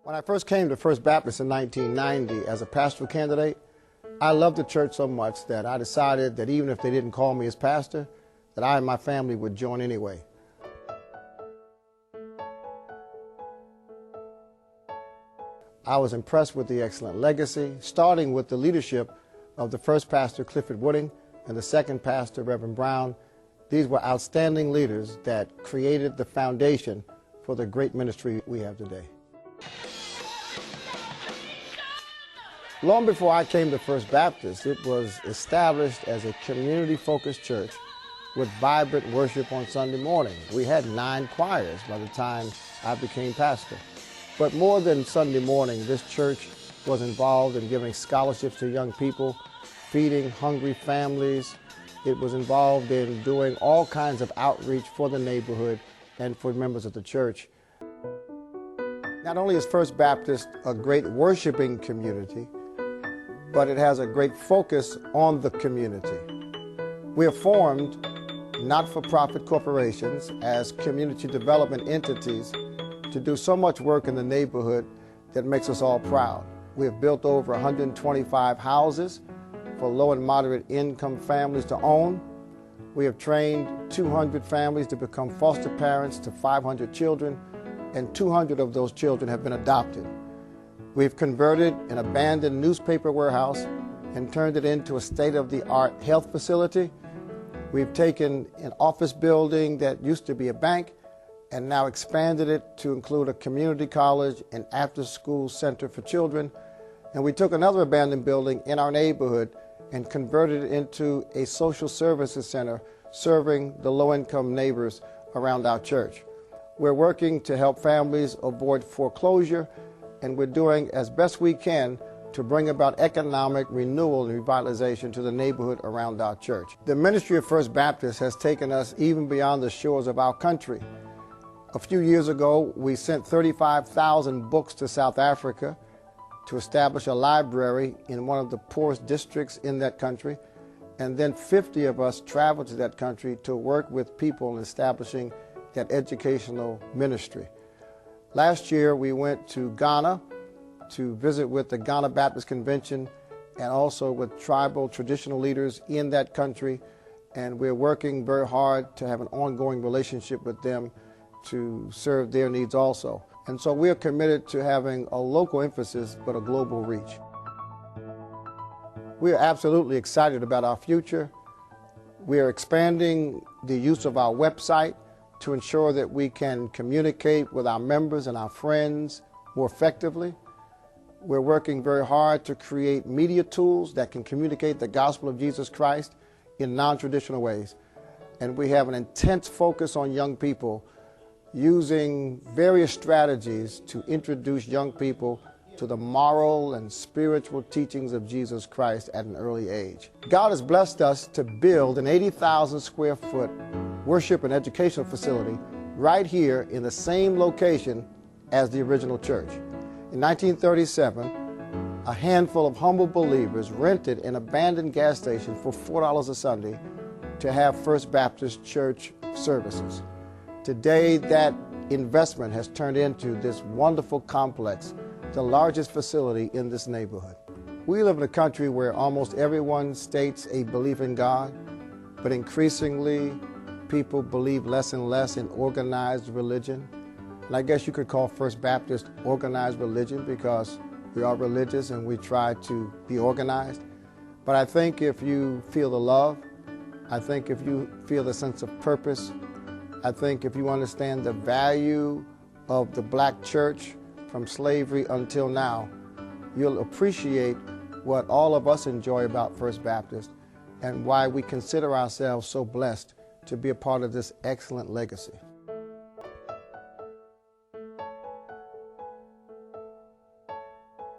When I first came to First Baptist in 1990 as a pastoral candidate, I loved the church so much that I decided that even if they didn't call me as pastor, that I and my family would join anyway. I was impressed with the excellent legacy, starting with the leadership of the first pastor, Clifford Wooding, and the second pastor, Reverend Brown. These were outstanding leaders that created the foundation for the great ministry we have today. Long before I came to First Baptist, it was established as a community-focused church with vibrant worship on Sunday morning. We had 9 choirs by the time I became pastor. But more than Sunday morning, this church was involved in giving scholarships to young people, feeding hungry families. It was involved in doing all kinds of outreach for the neighborhood and for members of the church. Not only is First Baptist a great worshiping community, but it has a great focus on the community. We are formed not-for-profit corporations as community development entities to do so much work in the neighborhood that makes us all proud. We have built over 125 houses for low and moderate income families to own. We have trained 200 families to become foster parents to 500 children, and 200 of those children have been adopted. We've converted an abandoned newspaper warehouse and turned it into a state-of-the-art health facility. We've taken an office building that used to be a bank and now expanded it to include a community college and after-school center for children. And we took another abandoned building in our neighborhood and converted it into a social services center serving the low-income neighbors around our church. We're working to help families avoid foreclosure, and we're doing as best we can to bring about economic renewal and revitalization to the neighborhood around our church. The ministry of First Baptist has taken us even beyond the shores of our country. A few years ago, we sent 35,000 books to South Africa to establish a library in one of the poorest districts in that country, and then 50 of us traveled to that country to work with people in establishing that educational ministry. Last year, we went to Ghana to visit with the Ghana Baptist Convention and also with tribal traditional leaders in that country, and we're working very hard to have an ongoing relationship with them to serve their needs also. And so we are committed to having a local emphasis but a global reach. We are absolutely excited about our future. We are expanding the use of our website to ensure that we can communicate with our members and our friends more effectively. We're working very hard to create media tools that can communicate the gospel of Jesus Christ in non-traditional ways. And we have an intense focus on young people, using various strategies to introduce young people to the moral and spiritual teachings of Jesus Christ at an early age. God has blessed us to build an 80,000 square foot worship and educational facility right here in the same location as the original church. In 1937, a handful of humble believers rented an abandoned gas station for $4 a Sunday to have First Baptist Church services. Today, that investment has turned into this wonderful complex, the largest facility in this neighborhood. We live in a country where almost everyone states a belief in God, but increasingly people believe less and less in organized religion. And I guess you could call First Baptist organized religion because we are religious and we try to be organized. But I think if you feel the love, I think if you feel the sense of purpose, I think if you understand the value of the black church from slavery until now, you'll appreciate what all of us enjoy about First Baptist and why we consider ourselves so blessed to be a part of this excellent legacy.